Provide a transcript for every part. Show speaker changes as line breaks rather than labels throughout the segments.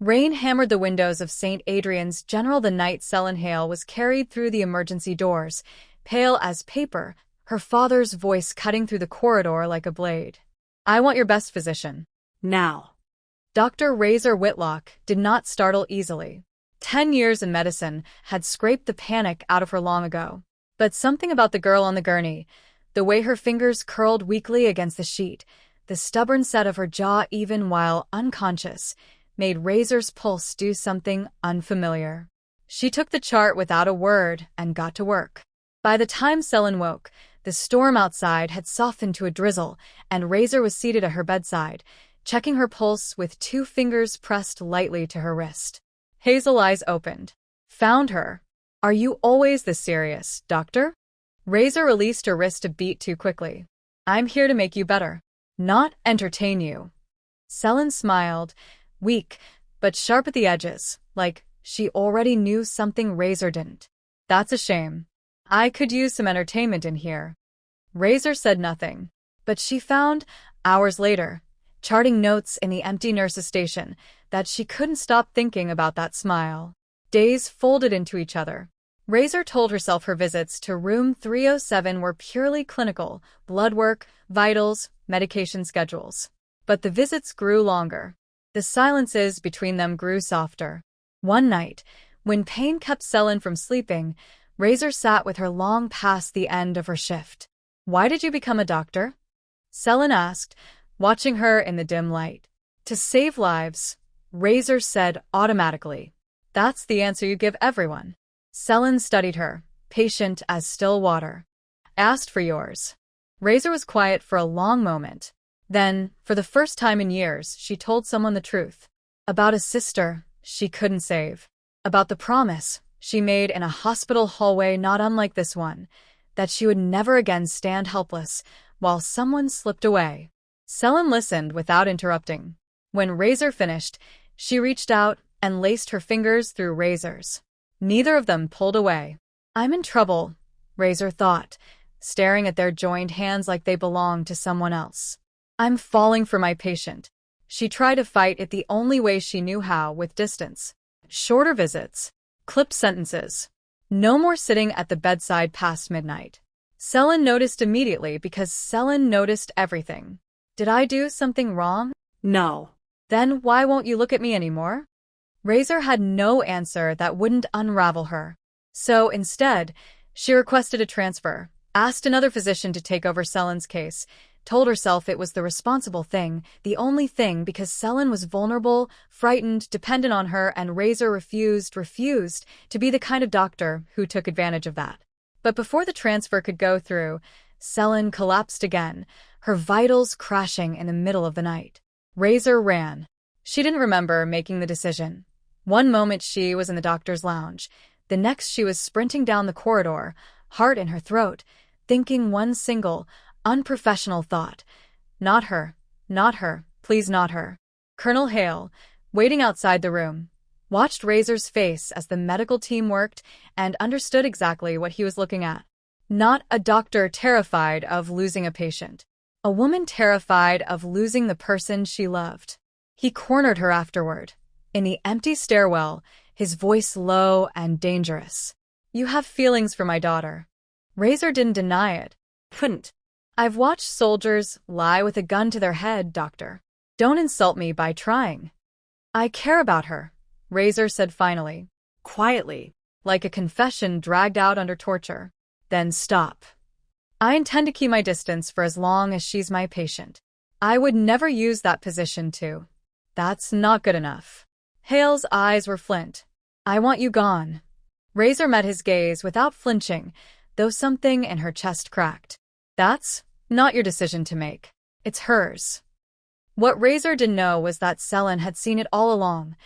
Rain hammered the windows of St. Adrian's General the night Celyn Hale was carried through the emergency doors, pale as paper, her father's voice cutting through the corridor like a blade. "I want your best physician. Now." Dr. Razor Whitlock did not startle easily. 10 years in medicine had scraped the panic out of her long ago. But something about the girl on the gurney, the way her fingers curled weakly against the sheet, the stubborn set of her jaw even while unconscious, made Razor's pulse do something unfamiliar. She took the chart without a word and got to work. By the time Celyn woke, the storm outside had softened to a drizzle, and Razor was seated at her bedside, checking her pulse with 2 fingers pressed lightly to her wrist. Hazel eyes opened. "Found her. Are you always this serious, doctor?" Razor released her wrist a beat too quickly. "I'm here to make you better, not entertain you." Celyn smiled, weak, but sharp at the edges, like she already knew something Razor didn't. "That's a shame. I could use some entertainment in here." Razor said nothing, but she found, hours later, charting notes in the empty nurse's station, that she couldn't stop thinking about that smile. Days folded into each other. Razor told herself her visits to room 307 were purely clinical, blood work, vitals, medication schedules. But the visits grew longer. The silences between them grew softer. One night, when pain kept Celyn from sleeping, Razor sat with her long past the end of her shift. "Why did you become a doctor?" Celyn asked, watching her in the dim light. "To save lives," Razor said automatically. "That's the answer you give everyone." Celyn studied her, patient as still water. "Asked for yours." Razor was quiet for a long moment. Then, for the first time in years, she told someone the truth. About a sister she couldn't save. About the promise she made in a hospital hallway not unlike this one, that she would never again stand helpless while someone slipped away. Celyn listened without interrupting. When Razor finished, she reached out and laced her fingers through Razor's. Neither of them pulled away. "I'm in trouble," Razor thought, staring at their joined hands like they belonged to someone else. "I'm falling for my patient." She tried to fight it the only way she knew how, with distance. Shorter visits. Clipped sentences. No more sitting at the bedside past midnight. Celyn noticed immediately because Celyn noticed everything. "Did I do something wrong?" "No." "Then why won't you look at me anymore?" Razor had no answer that wouldn't unravel her. So instead, she requested a transfer, asked another physician to take over Celyn's case, told herself it was the responsible thing, the only thing, because Celyn was vulnerable, frightened, dependent on her, and Razor refused to be the kind of doctor who took advantage of that. But before the transfer could go through, Celyn collapsed again, her vitals crashing in the middle of the night. Razor ran. She didn't remember making the decision. One moment she was in the doctor's lounge, the next she was sprinting down the corridor, heart in her throat, thinking one single, unprofessional thought. Not her, please not her. Colonel Hale, waiting outside the room, watched Razor's face as the medical team worked and understood exactly what he was looking at. Not a doctor terrified of losing a patient. A woman terrified of losing the person she loved. He cornered her afterward. In the empty stairwell, his voice low and dangerous. "You have feelings for my daughter." Razor didn't deny it. "Couldn't. I've watched soldiers lie with a gun to their head, doctor. Don't insult me by trying." "I care about her," Razor said finally, quietly, like a confession dragged out under torture. "Then stop. I intend to keep my distance for as long as she's my patient. I would never use that position to." "That's not good enough." Hale's eyes were flint. "I want you gone." Razor met his gaze without flinching, though something in her chest cracked. "That's not your decision to make. It's hers." What Razor didn't know was that Celyn had seen it all along.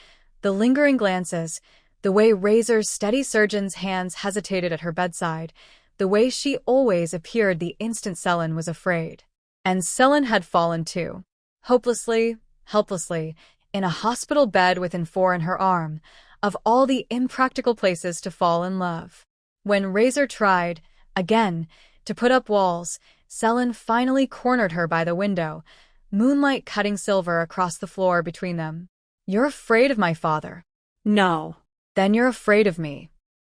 The lingering glances, the way Razor's steady surgeon's hands hesitated at her bedside, the way she always appeared the instant Celyn was afraid. And Celyn had fallen too. Hopelessly, helplessly, in a hospital bed with Infor in her arm, of all the impractical places to fall in love. When Razor tried, again, to put up walls, Celyn finally cornered her by the window, moonlight cutting silver across the floor between them. You're afraid of my father.
No.
Then you're afraid of me.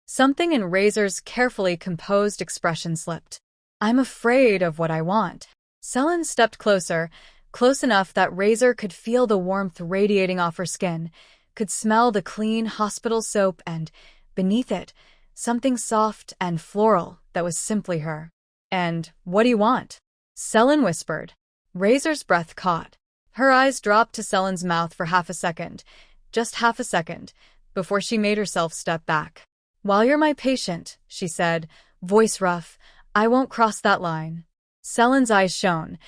Something in Razor's carefully composed expression slipped. I'm afraid of what I want. Celyn stepped closer, close enough that Razor could feel the warmth radiating off her skin, could smell the clean hospital soap and, beneath it, something soft and floral that was simply her. And what do you want? Celyn whispered. Razor's breath caught. Her eyes dropped to Celyn's mouth for half a second, just half a second, before she made herself step back. While you're my patient, she said, voice rough, I won't cross that line. Celyn's eyes shone,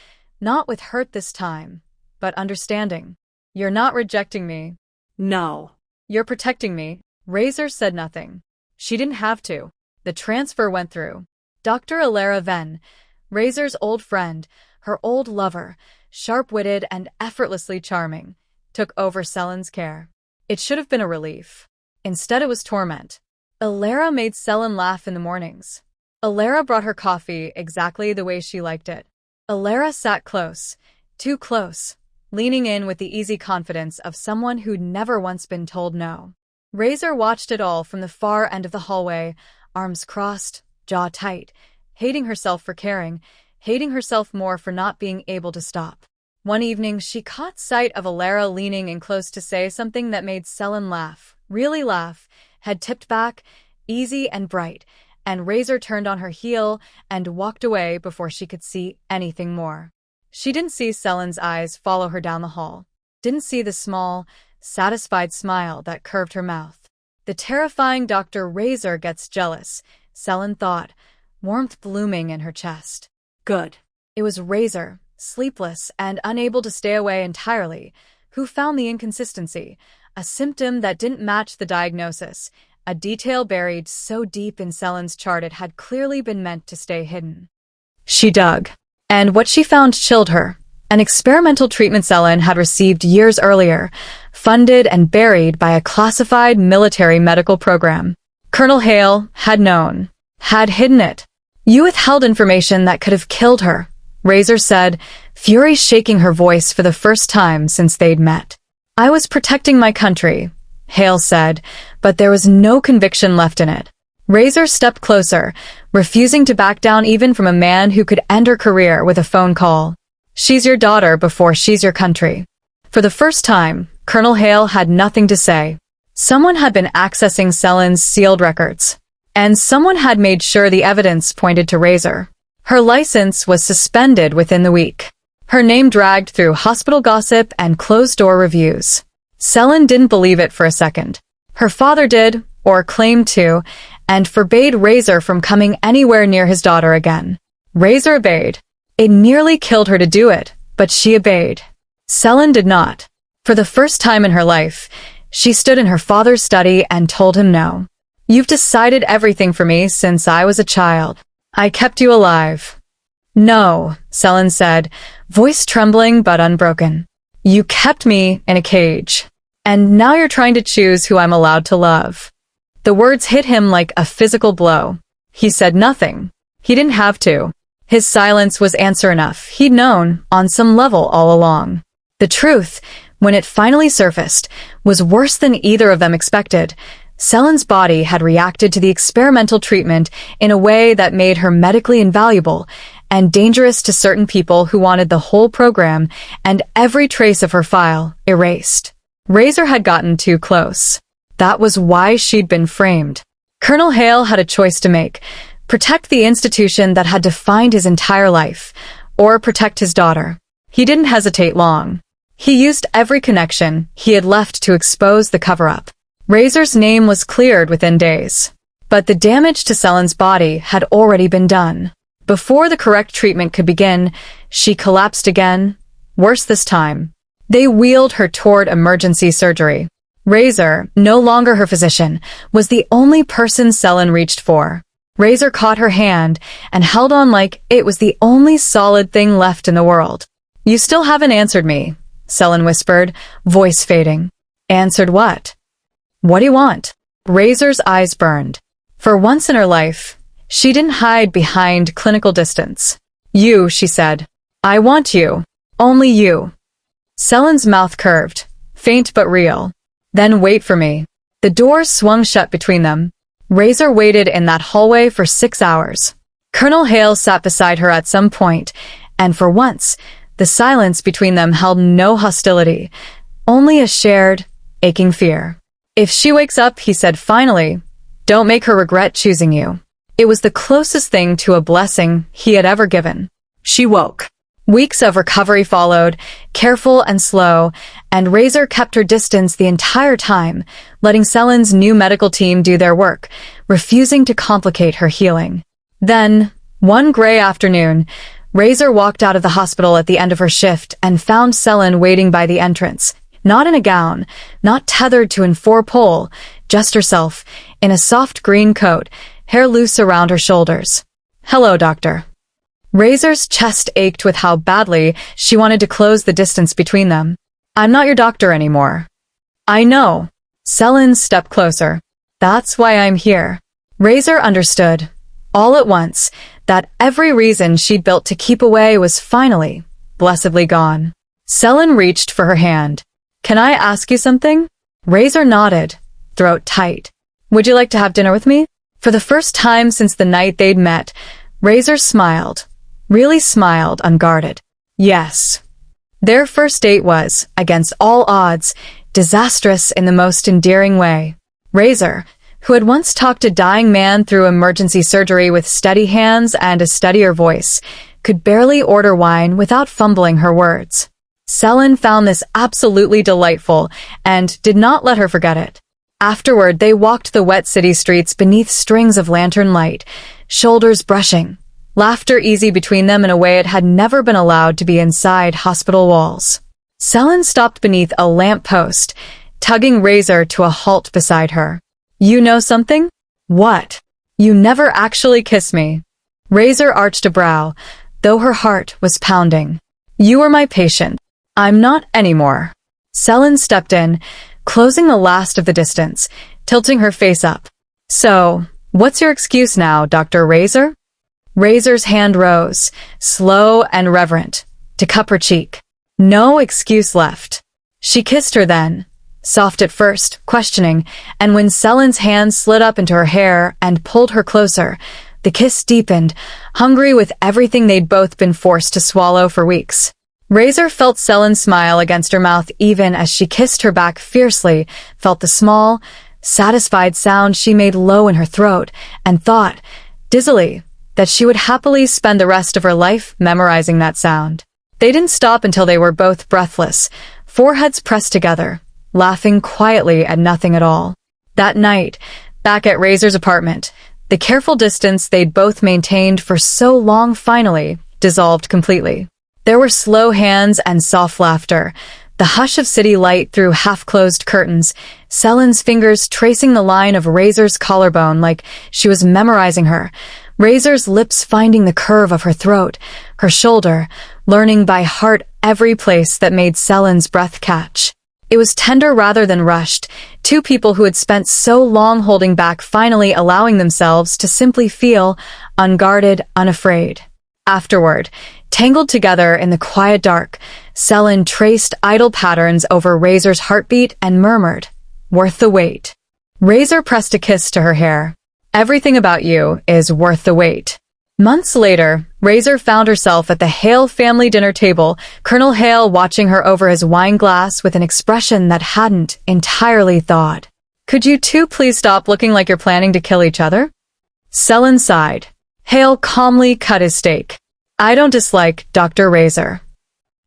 not with hurt this time, but understanding. You're not rejecting me.
No.
You're protecting me. Razor said nothing. She didn't have to. The transfer went through. Dr. Alara Venn, Razor's old friend, her old lover, sharp-witted and effortlessly charming, took over Celyn's care. It should have been a relief. Instead it was torment. Alara made Celyn laugh in the mornings. Alara brought her coffee exactly the way she liked it. Alara sat close, too close, leaning in with the easy confidence of someone who'd never once been told no. Razor watched it all from the far end of the hallway, arms crossed, jaw tight, hating herself for caring, hating herself more for not being able to stop. One evening, she caught sight of Alara leaning in close to say something that made Celyn laugh, really laugh, head tipped back, easy and bright, and Razor turned on her heel and walked away before she could see anything more. She didn't see Celyn's eyes follow her down the hall, didn't see the small, satisfied smile that curved her mouth. The terrifying Dr. Razor gets jealous, Celyn thought, warmth blooming in her chest.
Good.
It was Razor, sleepless and unable to stay away entirely, who found the inconsistency, a symptom that didn't match the diagnosis, a detail buried so deep in Celyn's chart it had clearly been meant to stay hidden. She dug, and what she found chilled her. An experimental treatment Celyn had received years earlier, funded and buried by a classified military medical program. Colonel Hale had known, had hidden it. You withheld information that could have killed her, Razor said, fury shaking her voice for the first time since they'd met. I was protecting my country, Hale said, but there was no conviction left in it. Razor stepped closer, refusing to back down even from a man who could end her career with a phone call. She's your daughter before she's your country. For the first time, Colonel Hale had nothing to say. Someone had been accessing Celyn's sealed records. And someone had made sure the evidence pointed to Razor. Her license was suspended within the week. Her name dragged through hospital gossip and closed-door reviews. Celyn didn't believe it for a second. Her father did, or claimed to, and forbade Razor from coming anywhere near his daughter again. Razor obeyed. It nearly killed her to do it, but she obeyed. Celyn did not. For the first time in her life, she stood in her father's study and told him no. You've decided everything for me since I was a child. I kept you alive. No, Celyn said, voice trembling but unbroken. You kept me in a cage. And now you're trying to choose who I'm allowed to love. The words hit him like a physical blow. He said nothing. He didn't have to. His silence was answer enough. He'd known, on some level all along. The truth, when it finally surfaced, was worse than either of them expected. Celyn's body had reacted to the experimental treatment in a way that made her medically invaluable and dangerous to certain people who wanted the whole program and every trace of her file erased. Razor had gotten too close. That was why she'd been framed. Colonel Hale had a choice to make: protect the institution that had defined his entire life, or protect his daughter. He didn't hesitate long. He used every connection he had left to expose the cover-up. Razor's name was cleared within days. But the damage to Celyn's body had already been done. Before the correct treatment could begin, she collapsed again, worse this time. They wheeled her toward emergency surgery. Razor, no longer her physician, was the only person Celyn reached for. Razor caught her hand and held on like it was the only solid thing left in the world. You still haven't answered me, Celyn whispered, voice fading. Answered what? What do you want? Razor's eyes burned. For once in her life, she didn't hide behind clinical distance. You, she said. I want you. Only you. Celyn's mouth curved, Faint but real. Then wait for me. The doors swung shut between them. Razor waited in that hallway for 6 hours. Colonel Hale sat beside her at some point, and for once, the silence between them held no hostility, only a shared, aching fear. If she wakes up, he said finally, don't make her regret choosing you. It was the closest thing to a blessing he had ever given. She woke. Weeks of recovery followed, careful and slow, and Razor kept her distance the entire time, letting Celyn's new medical team do their work, refusing to complicate her healing. Then, one gray afternoon, Razor walked out of the hospital at the end of her shift and found Celyn waiting by the entrance, not in a gown, not tethered to an four-pole, just herself, in a soft green coat, hair loose around her shoulders. Hello, doctor. Razor's chest ached with how badly she wanted to close the distance between them. I'm not your doctor anymore. I know. Celyn stepped closer. That's why I'm here. Razor understood, all at once, that every reason she'd built to keep away was finally, blessedly gone. Celyn reached for her hand. Can I ask you something? Razor nodded, throat tight. Would you like to have dinner with me? For the first time since the night they'd met, Razor smiled. Really smiled, unguarded. Yes. Their first date was, against all odds, disastrous in the most endearing way. Razor, who had once talked a dying man through emergency surgery with steady hands and a steadier voice, could barely order wine without fumbling her words. Celyn found this absolutely delightful and did not let her forget it. Afterward, they walked the wet city streets beneath strings of lantern light, shoulders brushing, laughter easy between them in a way it had never been allowed to be inside hospital walls. Celyn stopped beneath a lamp post, tugging Razor to a halt beside her. You know something? What? You never actually kissed me. Razor arched a brow, though her heart was pounding. You were my patient. I'm not anymore. Celyn stepped in, closing the last of the distance, tilting her face up. So, what's your excuse now, Dr. Razor? Razor's hand rose, slow and reverent, to cup her cheek. No excuse left. She kissed her then, soft at first, questioning, and when Celyn's hand slid up into her hair and pulled her closer, the kiss deepened, hungry with everything they'd both been forced to swallow for weeks. Razor felt Celyn smile against her mouth even as she kissed her back fiercely, felt the small, satisfied sound she made low in her throat, and thought, dizzily, that she would happily spend the rest of her life memorizing that sound. They didn't stop until they were both breathless, foreheads pressed together, laughing quietly at nothing at all. That night, back at Razor's apartment, the careful distance they'd both maintained for so long finally dissolved completely. There were slow hands and soft laughter, the hush of city light through half-closed curtains, Celyn's fingers tracing the line of Razor's collarbone like she was memorizing her, Razor's lips finding the curve of her throat, her shoulder, learning by heart every place that made Celyn's breath catch. It was tender rather than rushed, two people who had spent so long holding back finally allowing themselves to simply feel, unguarded, unafraid. Afterward, tangled together in the quiet dark, Celyn traced idle patterns over Razor's heartbeat and murmured, worth the wait. Razor pressed a kiss to her hair. Everything about you is worth the wait. Months later, Razor found herself at the Hale family dinner table, Colonel Hale watching her over his wine glass with an expression that hadn't entirely thawed. Could you two please stop looking like you're planning to kill each other? Celyn sighed. Hale calmly cut his steak. I don't dislike Dr. Razor.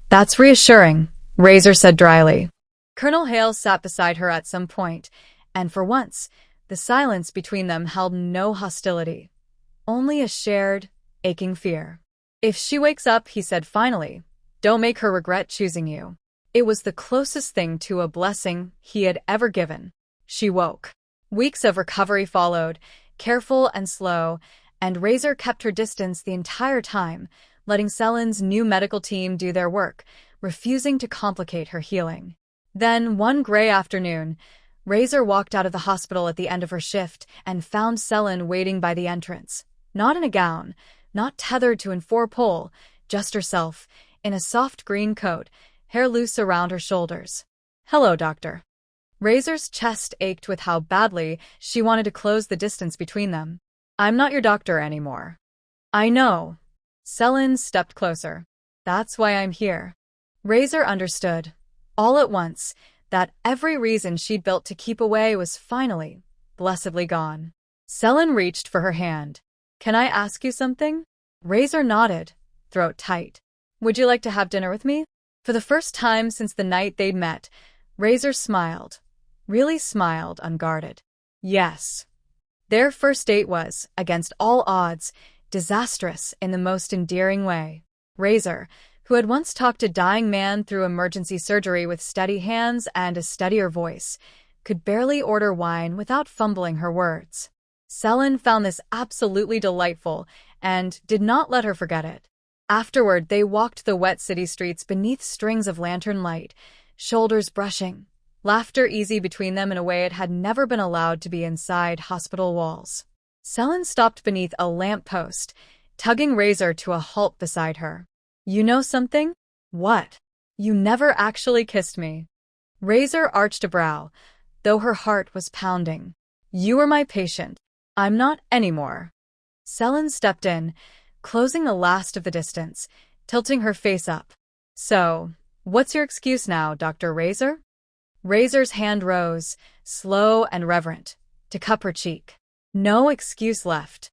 That's reassuring, Razor said dryly. Colonel Hale sat beside her at some point, and for once, the silence between them held no hostility, only a shared, aching fear. If she wakes up, he said finally, don't make her regret choosing you. It was the closest thing to a blessing he had ever given. She woke. Weeks of recovery followed, careful and slow, and Razor kept her distance the entire time, letting Celyn's new medical team do their work, refusing to complicate her healing. Then, one gray afternoon, Razor walked out of the hospital at the end of her shift and found Celyn waiting by the entrance, not in a gown, not tethered to an four-pole, just herself, in a soft green coat, hair loose around her shoulders. Hello, doctor. Razor's chest ached with how badly she wanted to close the distance between them. I'm not your doctor anymore. I know. Celyn stepped closer. That's why I'm here. Razor understood, all at once, that every reason she'd built to keep away was finally, blessedly gone. Celyn reached for her hand. Can I ask you something? Razor nodded, throat tight. Would you like to have dinner with me? For the first time since the night they'd met, Razor smiled. Really smiled, unguarded. Yes. Their first date was, against all odds, disastrous in the most endearing way. Razor, who had once talked a dying man through emergency surgery with steady hands and a steadier voice, could barely order wine without fumbling her words. Celyn found this absolutely delightful and did not let her forget it. Afterward, they walked the wet city streets beneath strings of lantern light, shoulders brushing, laughter easy between them in a way it had never been allowed to be inside hospital walls. Celyn stopped beneath a lamp post, tugging Razor to a halt beside her. You know something? What? You never actually kissed me. Razor arched a brow, though her heart was pounding. You were my patient. I'm not anymore. Celyn stepped in, closing the last of the distance, tilting her face up. So, what's your excuse now, Dr. Razor? Razor's hand rose, slow and reverent, to cup her cheek. No excuse left.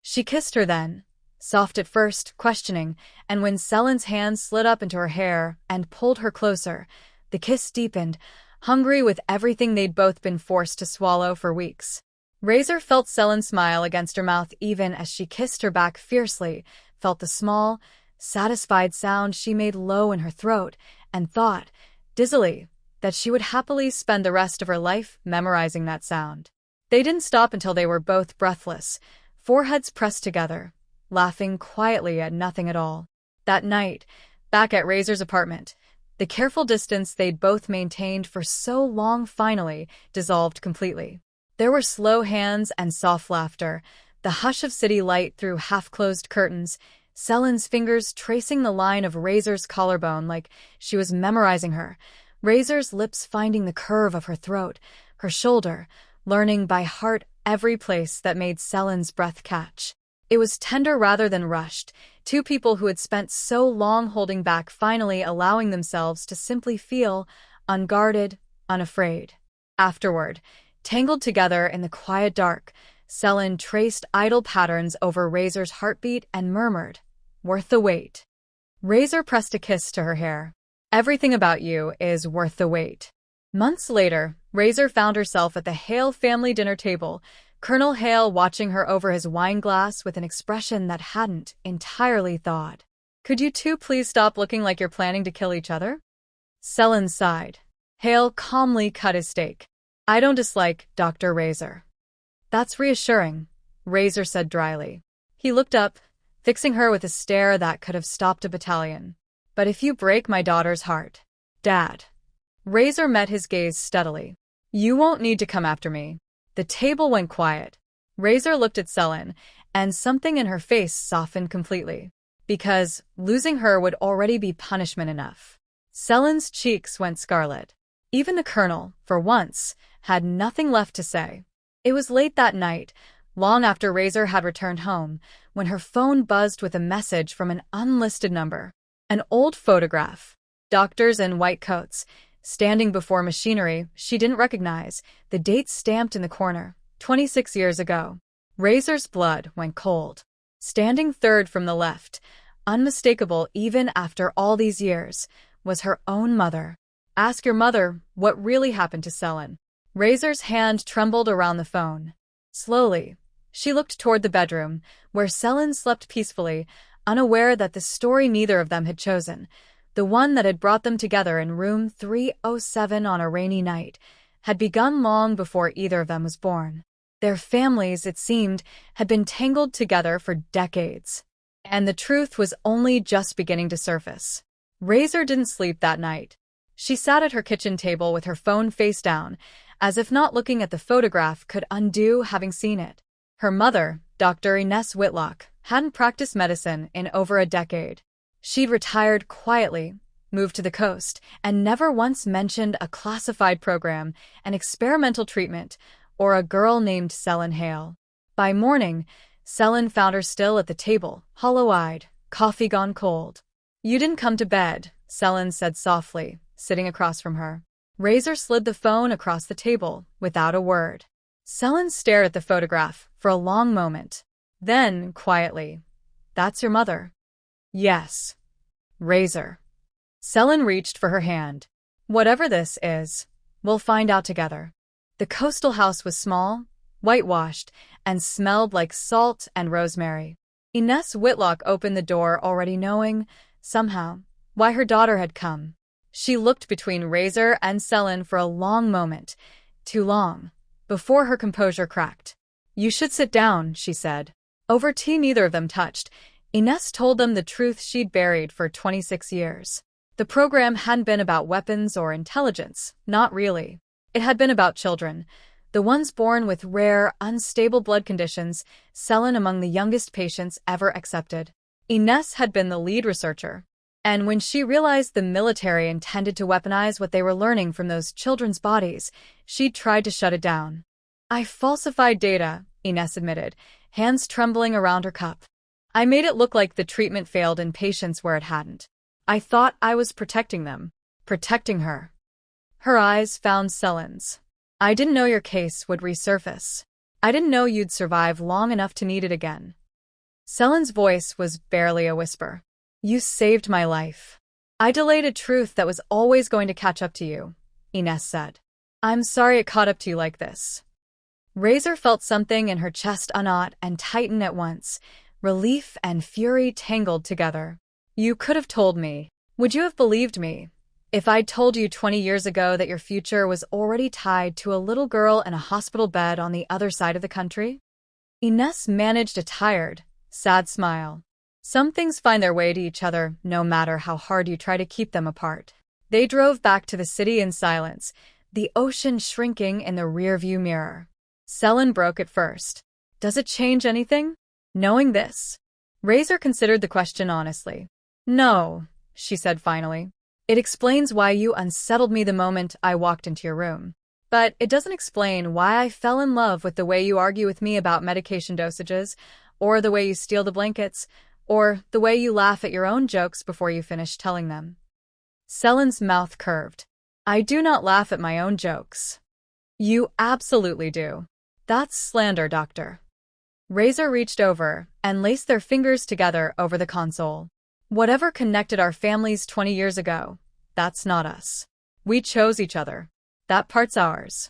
She kissed her then, soft at first, questioning, and when Celyn's hand slid up into her hair and pulled her closer, the kiss deepened, hungry with everything they'd both been forced to swallow for weeks. Razor felt Celyn smile against her mouth even as she kissed her back fiercely, felt the small, satisfied sound she made low in her throat, and thought, dizzily, that she would happily spend the rest of her life memorizing that sound. They didn't stop until they were both breathless, foreheads pressed together, laughing quietly at nothing at all. That night, back at Razor's apartment, the careful distance they'd both maintained for so long finally dissolved completely. There were slow hands and soft laughter, the hush of city light through half-closed curtains, Celyn's fingers tracing the line of Razor's collarbone like she was memorizing her, Razor's lips finding the curve of her throat, her shoulder, learning by heart every place that made Celyn's breath catch. It was tender rather than rushed, two people who had spent so long holding back finally allowing themselves to simply feel, unguarded, unafraid. Afterward, tangled together in the quiet dark, Celyn traced idle patterns over Razor's heartbeat and murmured, "Worth the wait." Razor pressed a kiss to her hair. "Everything about you is worth the wait." Months later, Razor found herself at the Hale family dinner table, Colonel Hale watching her over his wine glass with an expression that hadn't entirely thawed. "Could you two please stop looking like you're planning to kill each other?" Celyn sighed. Hale calmly cut his steak. "I don't dislike Dr. Razor." "That's reassuring," Razor said dryly. He looked up, fixing her with a stare that could have stopped a battalion. "But if you break my daughter's heart, Dad." Razor met his gaze steadily. "You won't need to come after me." The table went quiet. Razor looked at Celyn, and something in her face softened completely. Because losing her would already be punishment enough. Celyn's cheeks went scarlet. Even the Colonel, for once, had nothing left to say. It was late that night, long after Razor had returned home, when her phone buzzed with a message from an unlisted number. An old photograph. Doctors in white coats, standing before machinery she didn't recognize, the date stamped in the corner, 26 years ago. Razor's blood went cold. Standing third from the left, unmistakable even after all these years, was her own mother. "Ask your mother what really happened to Celyn." Razor's hand trembled around the phone. Slowly, she looked toward the bedroom, where Celyn slept peacefully, unaware that the story neither of them had chosen, the one that had brought them together in room 307 on a rainy night, had begun long before either of them was born. Their families, it seemed, had been tangled together for decades. And the truth was only just beginning to surface. Razor didn't sleep that night. She sat at her kitchen table with her phone face down, as if not looking at the photograph could undo having seen it. Her mother, Dr. Ines Whitlock, hadn't practiced medicine in over a decade. She'd retired quietly, moved to the coast, and never once mentioned a classified program, an experimental treatment, or a girl named Celyn Hale. By morning, Celyn found her still at the table, hollow-eyed, coffee gone cold. "You didn't come to bed," Celyn said softly, sitting across from her. Razor slid the phone across the table, without a word. Celyn stared at the photograph for a long moment. Then, quietly, "That's your mother?" "Yes." Razor. Celyn reached for her hand. "Whatever this is, we'll find out together." The coastal house was small, whitewashed, and smelled like salt and rosemary. Ines Whitlock opened the door already knowing, somehow, why her daughter had come. She looked between Razor and Celyn for a long moment, too long, before her composure cracked. "You should sit down," she said. Over tea neither of them touched. Ines told them the truth she'd buried for 26 years. The program hadn't been about weapons or intelligence, not really. It had been about children, the ones born with rare, unstable blood conditions, Celyn among the youngest patients ever accepted. Ines had been the lead researcher. And when she realized the military intended to weaponize what they were learning from those children's bodies, she'd tried to shut it down. "I falsified data," Ines admitted, hands trembling around her cup. "I made it look like the treatment failed in patients where it hadn't. I thought I was protecting them. Protecting her." Her eyes found Celyn's. "I didn't know your case would resurface. I didn't know you'd survive long enough to need it again." Celyn's voice was barely a whisper. "You saved my life. I delayed a truth that was always going to catch up to you," Ines said. "I'm sorry it caught up to you like this." Razor felt something in her chest unknot and tighten at once, relief and fury tangled together. "You could have told me. Would you have believed me if I'd told you 20 years ago that your future was already tied to a little girl in a hospital bed on the other side of the country?" Ines managed a tired, sad smile. Some things find their way to each other no matter how hard you try to keep them apart. They drove back to the city in silence, the ocean shrinking in the rearview mirror. Celyn broke it first. "Does it change anything, knowing this?" Razor considered the question honestly. "No," she said finally. "It explains why you unsettled me the moment I walked into your room. But it doesn't explain why I fell in love with the way you argue with me about medication dosages, or the way you steal the blankets, or the way you laugh at your own jokes before you finish telling them." Celyn's mouth curved. "I do not laugh at my own jokes." "You absolutely do. That's slander, Doctor." Razor reached over and laced their fingers together over the console. "Whatever connected our families 20 years ago, that's not us. We chose each other. That part's ours."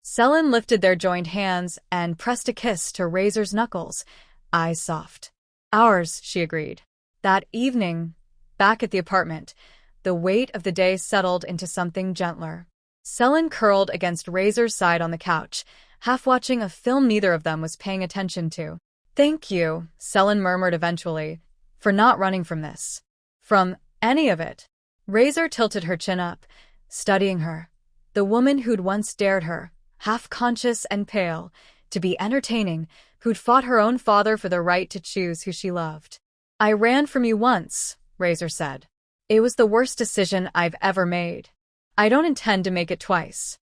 Celyn lifted their joined hands and pressed a kiss to Razor's knuckles, eyes soft. "Ours," she agreed. That evening, back at the apartment, the weight of the day settled into something gentler. Celyn curled against Razor's side on the couch, half watching a film neither of them was paying attention to. "Thank you," Celyn murmured eventually, "for not running from this. From any of it." Razor tilted her chin up, studying her. The woman who'd once dared her, half-conscious and pale, to be entertaining, who'd fought her own father for the right to choose who she loved. "I ran from you once," Razor said. "It was the worst decision I've ever made. I don't intend to make it twice."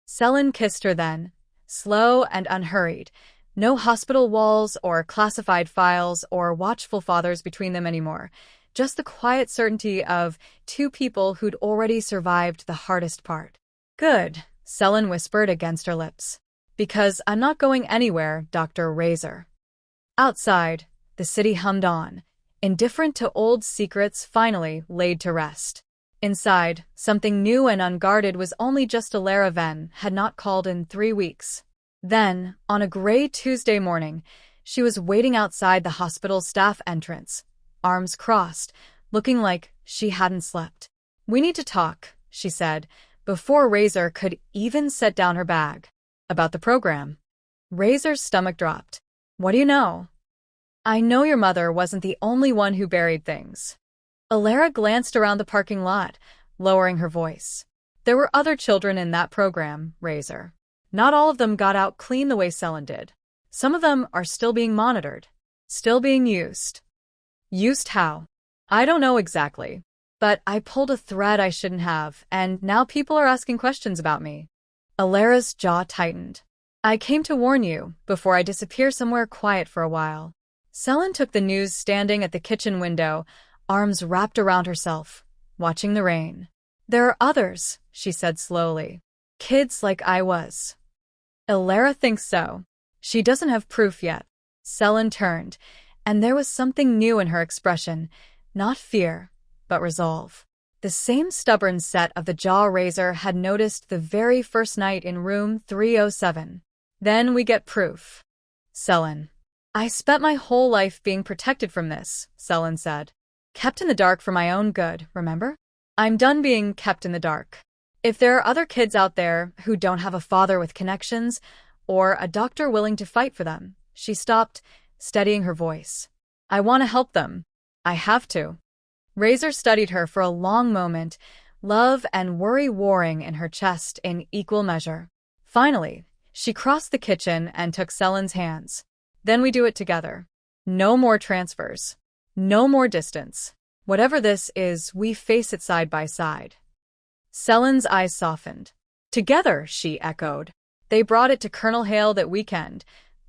Celyn kissed her then, slow and unhurried. No hospital walls or classified files or watchful fathers between them anymore. Just the quiet certainty of two people who'd already survived the hardest part. "Good," Celyn whispered against her lips. "Because I'm not going anywhere, Dr. Razor." Outside, the city hummed on, indifferent to old secrets finally laid to rest. Inside, something new and unguarded was only just Alara Venn had not called in 3 weeks. Then, on a gray Tuesday morning, she was waiting outside the hospital staff entrance, arms crossed, looking like she hadn't slept. "We need to talk," she said, before Razor could even set down her bag. "About the program." Razor's stomach dropped. "What do you know?" "I know your mother wasn't the only one who buried things." Alara glanced around the parking lot, lowering her voice. "There were other children in that program, Razor. Not all of them got out clean the way Celyn did. Some of them are still being monitored. Still being used." "Used how?" "I don't know exactly. But I pulled a thread I shouldn't have, and now people are asking questions about me. Alera's jaw tightened. I came to warn you, before I disappear somewhere quiet for a while. Celyn took the news standing at the kitchen window, arms wrapped around herself, watching the rain. There are others, she said slowly. Kids like I was. Alera thinks so. She doesn't have proof yet. Celyn turned, and there was something new in her expression, not fear, but resolve. The same stubborn set of the jaw Razor had noticed the very first night in room 307. Then we get proof. Celyn. I spent my whole life being protected from this, Celyn said. Kept in the dark for my own good, remember? I'm done being kept in the dark. If there are other kids out there who don't have a father with connections, or a doctor willing to fight for them, she stopped, steadying her voice. I want to help them. I have to. Razor studied her for a long moment, love and worry warring in her chest in equal measure. Finally, she crossed the kitchen and took Celyn's hands. Then we do it together. No more transfers. No more distance. Whatever this is, we face it side by side. Celyn's eyes softened. Together, she echoed. They brought it to Colonel Hale that weekend,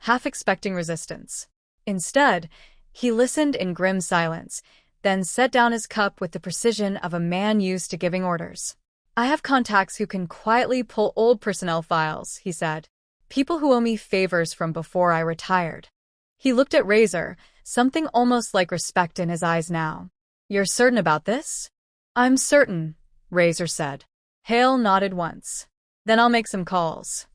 half expecting resistance. Instead, he listened in grim silence, then set down his cup with the precision of a man used to giving orders. I have contacts who can quietly pull old personnel files, he said. People who owe me favors from before I retired. He looked at Razor, something almost like respect in his eyes now. You're certain about this? I'm certain, Razor said. Hale nodded once. Then I'll make some calls.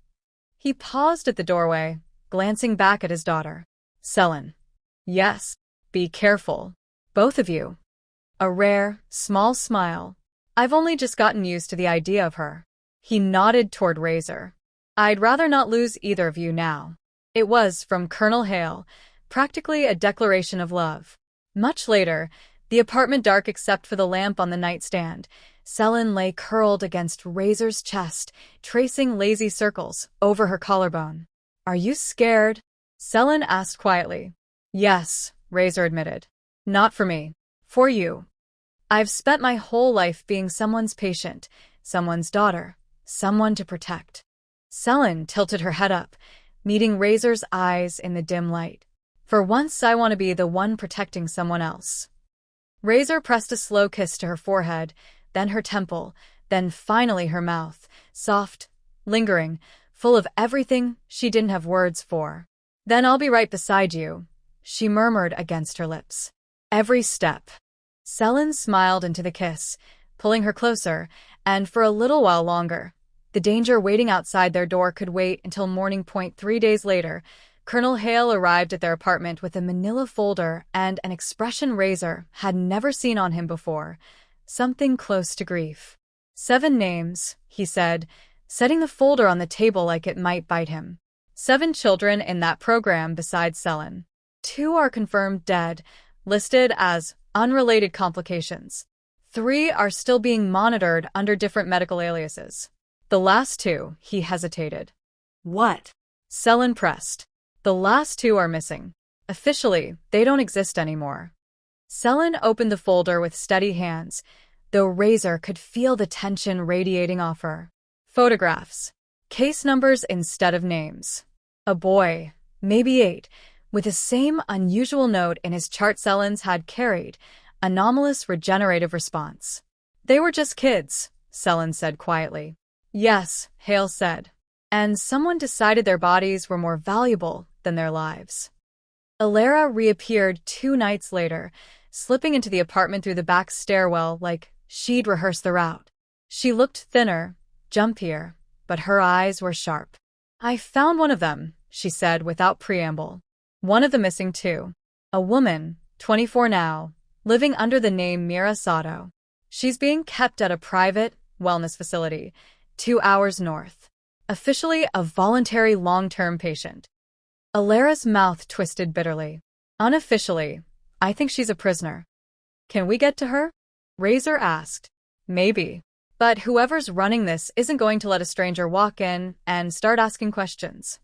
He paused at the doorway, glancing back at his daughter. Celyn. Yes. Be careful. Both of you. A rare, small smile. I've only just gotten used to the idea of her. He nodded toward Razor. I'd rather not lose either of you now. It was, from Colonel Hale, practically a declaration of love. Much later, the apartment dark except for the lamp on the nightstand, Celyn lay curled against Razor's chest, tracing lazy circles over her collarbone. Are you scared? Celyn asked quietly. Yes, Razor admitted. Not for me. For you. I've spent my whole life being someone's patient, someone's daughter, someone to protect. Celyn tilted her head up, meeting Razor's eyes in the dim light. For once I want to be the one protecting someone else. Razor pressed a slow kiss to her forehead, then her temple, then finally her mouth, soft, lingering, full of everything she didn't have words for. Then I'll be right beside you, she murmured against her lips. Every step. Celyn smiled into the kiss, pulling her closer, and for a little while longer. The danger waiting outside their door could wait until morning point 3 days later. Colonel Hale arrived at their apartment with a manila folder and an expression Razor had never seen on him before, something close to grief. 7 names, he said, setting the folder on the table like it might bite him. 7 children in that program besides Celyn. 2 are confirmed dead, listed as unrelated complications. 3 are still being monitored under different medical aliases. The last 2, he hesitated. What? Celyn pressed. The last 2 are missing. Officially, they don't exist anymore. Celyn opened the folder with steady hands, though Razor could feel the tension radiating off her. Photographs. Case numbers instead of names. A boy, maybe 8, with the same unusual note in his chart Celyn's had carried, anomalous regenerative response. They were just kids, Celyn said quietly. Yes, Hale said. And someone decided their bodies were more valuable than their lives. Alera reappeared 2 nights later, slipping into the apartment through the back stairwell like she'd rehearsed the route. She looked thinner, jumpier, but her eyes were sharp. I found one of them, she said without preamble. One of the missing 2. A woman, 24 now, living under the name Mira Sato. She's being kept at a private wellness facility, 2 hours north. Officially a voluntary long-term patient. Alera's mouth twisted bitterly. Unofficially, I think she's a prisoner. Can we get to her? Razor asked. Maybe. But whoever's running this isn't going to let a stranger walk in and start asking questions.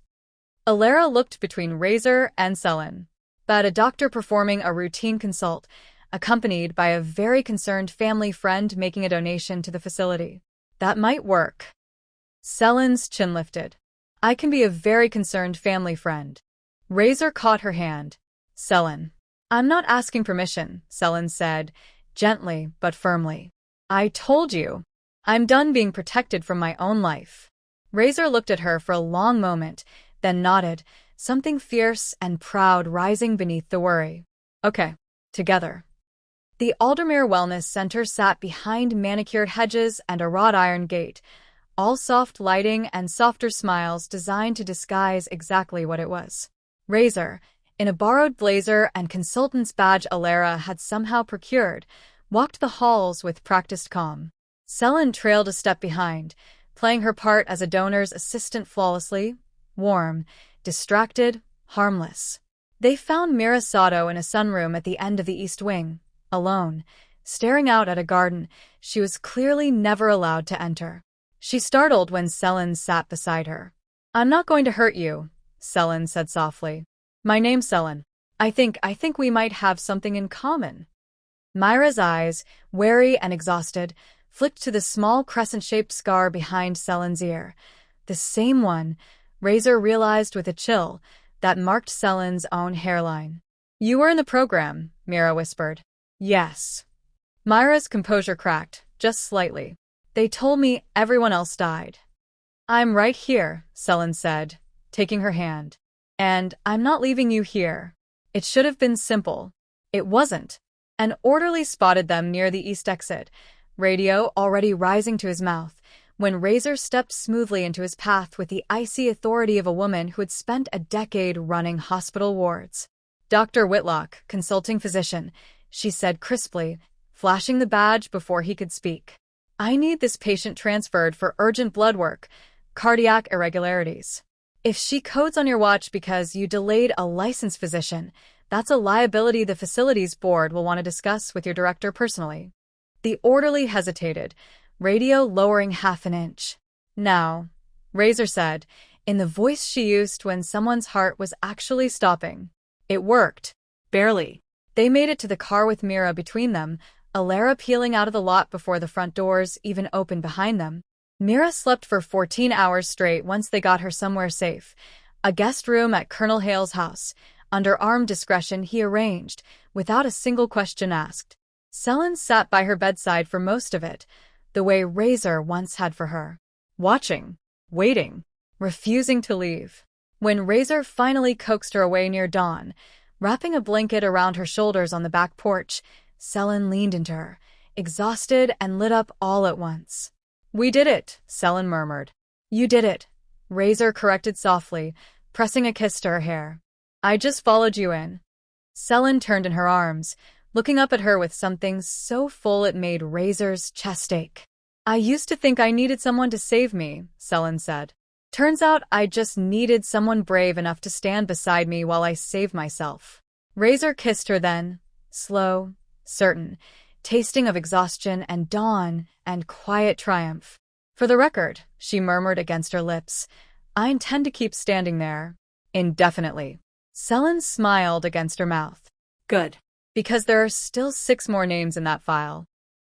Alera looked between Razor and Celyn. But a doctor performing a routine consult, accompanied by a very concerned family friend making a donation to the facility. That might work. Celyn's chin lifted. I can be a very concerned family friend. Razor caught her hand. Celyn. I'm not asking permission, Celyn said, gently but firmly. I told you. I'm done being protected from my own life. Razor looked at her for a long moment, then nodded, something fierce and proud rising beneath the worry. Okay, together. The Aldermere Wellness Center sat behind manicured hedges and a wrought iron gate, all soft lighting and softer smiles designed to disguise exactly what it was. Razor, in a borrowed blazer and consultant's badge Alara had somehow procured, walked the halls with practiced calm. Celyn trailed a step behind, playing her part as a donor's assistant flawlessly, warm, distracted, harmless. They found Mira Sato in a sunroom at the end of the East Wing, alone, staring out at a garden she was clearly never allowed to enter. She startled when Celyn sat beside her. I'm not going to hurt you, Celyn said softly. My name's Celyn. I think we might have something in common. Myra's eyes, wary and exhausted, flicked to the small crescent-shaped scar behind Celyn's ear. The same one, Razor realized with a chill, that marked Celyn's own hairline. You were in the program, Mira whispered. Yes. Myra's composure cracked, just slightly. They told me everyone else died. I'm right here, Celyn said, taking her hand. And I'm not leaving you here. It should have been simple. It wasn't. An orderly spotted them near the east exit, radio already rising to his mouth, when Razor stepped smoothly into his path with the icy authority of a woman who had spent a decade running hospital wards. Dr. Whitlock, consulting physician, she said crisply, flashing the badge before he could speak. I need this patient transferred for urgent blood work, cardiac irregularities. If she codes on your watch because you delayed a licensed physician, that's a liability the facilities board will want to discuss with your director personally. The orderly hesitated, radio lowering half an inch. Now, Razor said, in the voice she used when someone's heart was actually stopping. It worked. Barely. They made it to the car with Mira between them, Alara peeling out of the lot before the front doors even opened behind them. Mira slept for 14 hours straight once they got her somewhere safe, a guest room at Colonel Hale's house. Under armed discretion he arranged, without a single question asked. Celyn sat by her bedside for most of it, the way Razor once had for her. Watching, waiting, refusing to leave. When Razor finally coaxed her away near dawn, wrapping a blanket around her shoulders on the back porch, Celyn leaned into her, exhausted and lit up all at once. We did it, Celyn murmured. You did it, Razor corrected softly, pressing a kiss to her hair. I just followed you in. Celyn turned in her arms, looking up at her with something so full it made Razor's chest ache. I used to think I needed someone to save me, Celyn said. Turns out I just needed someone brave enough to stand beside me while I saved myself. Razor kissed her then, slow, certain, tasting of exhaustion and dawn and quiet triumph. For the record, she murmured against her lips, I intend to keep standing there. Indefinitely. Celyn smiled against her mouth. Good. Because there are still 6 more names in that file.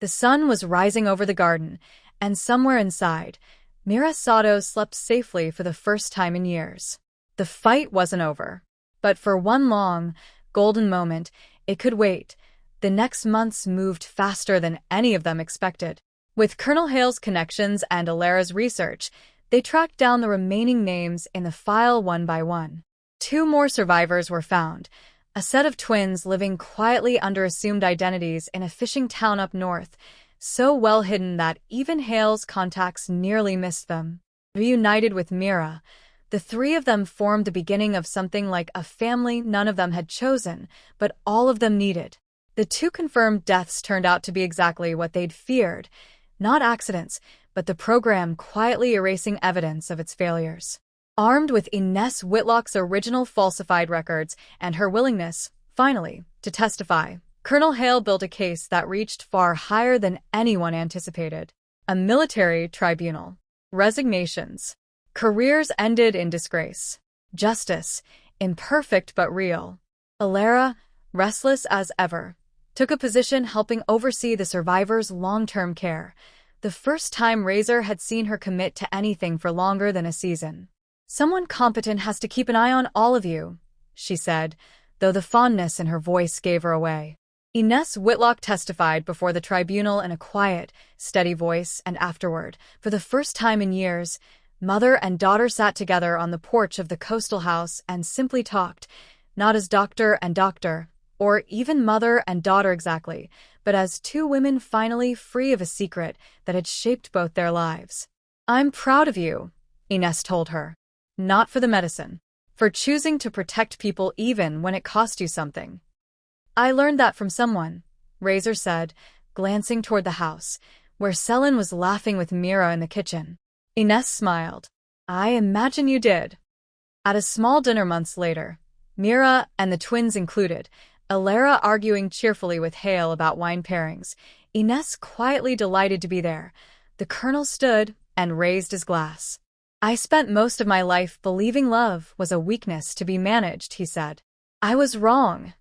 The sun was rising over the garden, and somewhere inside, Mira Sato slept safely for the first time in years. The fight wasn't over. But for one long, golden moment, it could wait. The next months moved faster than any of them expected. With Colonel Hale's connections and Alara's research, they tracked down the remaining names in the file one by one. 2 more survivors were found, a set of twins living quietly under assumed identities in a fishing town up north, so well hidden that even Hale's contacts nearly missed them. Reunited with Mira, the 3 of them formed the beginning of something like a family none of them had chosen, but all of them needed. The 2 confirmed deaths turned out to be exactly what they'd feared, not accidents, but the program quietly erasing evidence of its failures. Armed with Ines Whitlock's original falsified records and her willingness, finally, to testify, Colonel Hale built a case that reached far higher than anyone anticipated. A military tribunal. Resignations. Careers ended in disgrace. Justice, imperfect but real. Alara, restless as ever, took a position helping oversee the survivors' long-term care. The first time Razor had seen her commit to anything for longer than a season. "Someone competent has to keep an eye on all of you," she said, though the fondness in her voice gave her away. Ines Whitlock testified before the tribunal in a quiet, steady voice, and afterward, for the first time in years, mother and daughter sat together on the porch of the coastal house and simply talked, not as doctor and doctor, or even mother and daughter exactly, but as two women finally free of a secret that had shaped both their lives. "I'm proud of you," Ines told her. "Not for the medicine. For choosing to protect people even when it cost you something." "I learned that from someone," Razor said, glancing toward the house, where Celyn was laughing with Mira in the kitchen. Ines smiled. "I imagine you did." At a small dinner months later, Mira and the twins included, Alara arguing cheerfully with Hale about wine pairings, Ines quietly delighted to be there. The colonel stood and raised his glass. "I spent most of my life believing love was a weakness to be managed," he said. "I was wrong."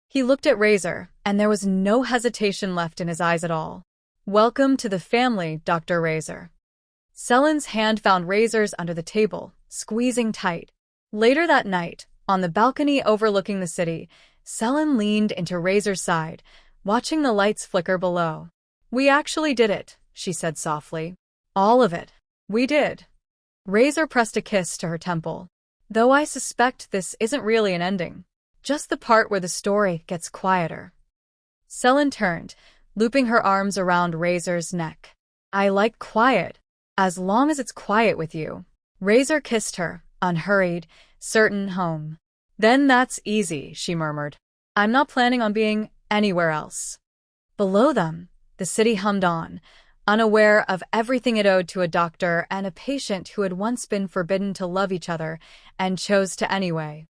He looked at Razor, and there was no hesitation left in his eyes at all. "Welcome to the family, Dr. Razor." Celyn's hand found Razor's under the table, squeezing tight. Later that night, on the balcony overlooking the city, Celyn leaned into Razor's side, watching the lights flicker below. "We actually did it," she said softly. "All of it. We did." Razor pressed a kiss to her temple. "Though I suspect this isn't really an ending. Just the part where the story gets quieter." Celyn turned, looping her arms around Razor's neck. "I like quiet, as long as it's quiet with you." Razor kissed her, unhurried, certain home. "Then that's easy," she murmured. "I'm not planning on being anywhere else." Below them, the city hummed on, unaware of everything it owed to a doctor and a patient who had once been forbidden to love each other and chose to anyway.